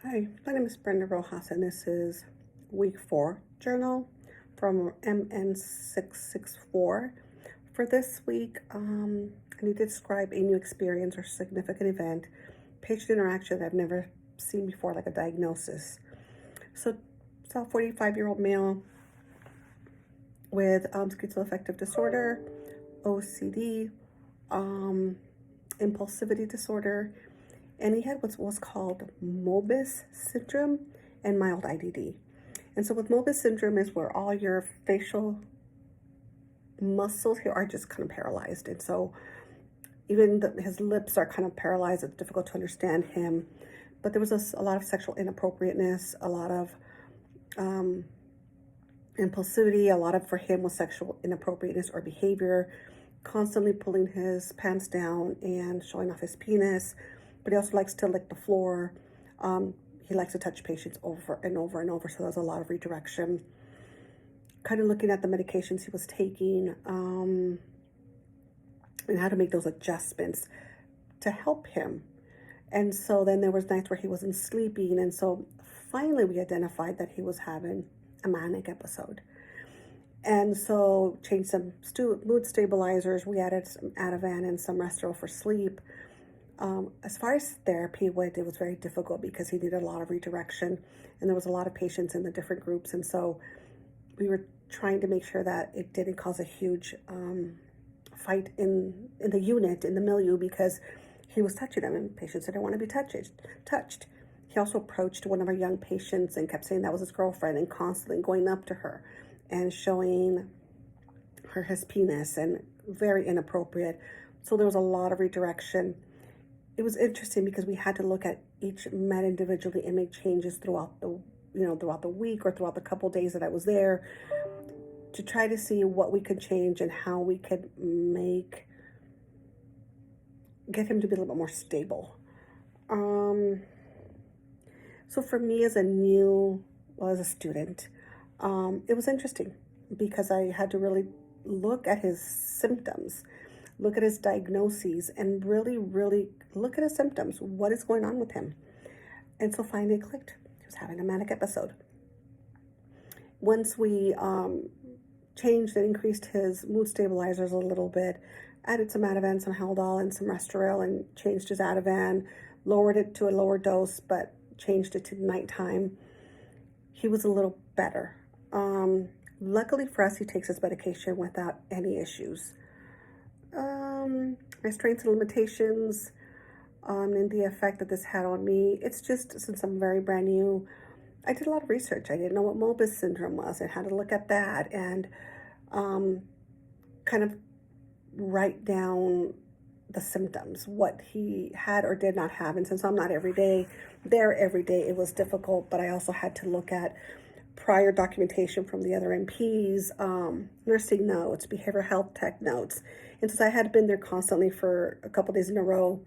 Hi, my name is Brenda Rojas, and this is week 4 journal from MN664. For this week, I need to describe a new experience or significant event, patient interaction that I've never seen before, like a diagnosis. So, it's a 45-year-old male with schizoaffective disorder, OCD, impulsivity disorder, and he had what's called Moebius syndrome and mild IDD. And so with Moebius syndrome is where all your facial muscles here are just kind of paralyzed. And so even his lips are kind of paralyzed. It's difficult to understand him. But there was a lot of sexual inappropriateness, a lot of impulsivity, a lot of, for him, was sexual inappropriateness or behavior, constantly pulling his pants down and showing off his penis. But he also likes to lick the floor. He likes to touch patients over and over and over, so there's a lot of redirection. Kind of looking at the medications he was taking, and how to make those adjustments to help him. And so then there was nights where he wasn't sleeping, and so finally we identified that he was having a manic episode. And so changed some mood stabilizers. We added some Ativan and some Restoril for sleep. As far as therapy went, it was very difficult because he needed a lot of redirection, and there was a lot of patients in the different groups. And so we were trying to make sure that it didn't cause a huge fight in the unit, in the milieu, because he was touching them and patients didn't want to be touched. He also approached one of our young patients and kept saying that was his girlfriend, and constantly going up to her and showing her his penis, and very inappropriate. So there was a lot of redirection. It was interesting because we had to look at each med individually and make changes throughout the week or throughout the couple days that I was there, to try to see what we could change and how we could get him to be a little bit more stable. So for me as a student, it was interesting because I had to really look at his symptoms, look at his diagnoses, and really, really look at his symptoms. What is going on with him? And so finally it clicked. He was having a manic episode. Once we changed and increased his mood stabilizers a little bit, added some Ativan, some Haldol, and some Restoril, and changed his Ativan, lowered it to a lower dose, but changed it to nighttime, he was a little better. Luckily for us, he takes his medication without any issues. My strengths and limitations, and the effect that this had on me, it's just, since I'm very brand new, I did a lot of research. I didn't know what Moebius syndrome was and how to look at that, and kind of write down the symptoms, what he had or did not have. And since I'm not there every day, it was difficult, but I also had to look at prior documentation from the other NPs, nursing notes, behavioral health tech notes. And since I had been there constantly for a couple days in a row,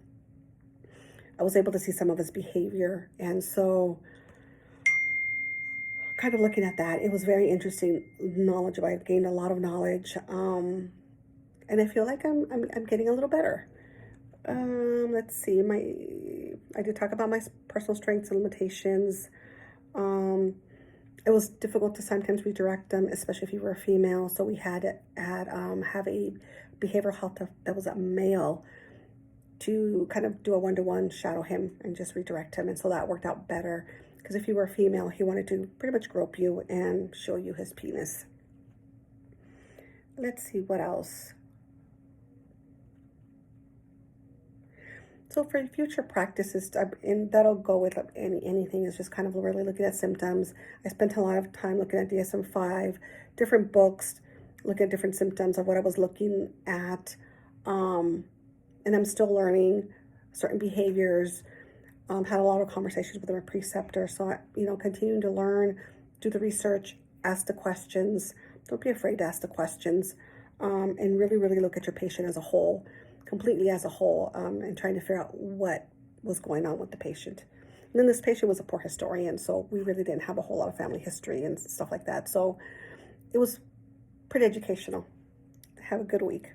I was able to see some of his behavior. And so kind of looking at that, it was very interesting knowledge. I gained a lot of knowledge. And I feel like I'm getting a little better. Let's see, I did talk about my personal strengths and limitations. It was difficult to sometimes redirect them, especially if you were a female. So we had to have a behavioral health that was a male to kind of do a one-to-one, shadow him and just redirect him. And so that worked out better, because if you were a female, he wanted to pretty much grope you and show you his penis. Let's see what else. So for future practices, and that'll go with anything, is just kind of really looking at symptoms. I spent a lot of time looking at DSM-5, different books, looking at different symptoms of what I was looking at. And I'm still learning certain behaviors. Had a lot of conversations with my preceptor. So, continuing to learn, do the research, ask the questions. Don't be afraid to ask the questions, and really, really look at your patient as a whole. Completely as a whole, and trying to figure out what was going on with the patient. And then this patient was a poor historian, so we really didn't have a whole lot of family history and stuff like that. So it was pretty educational. Have a good week.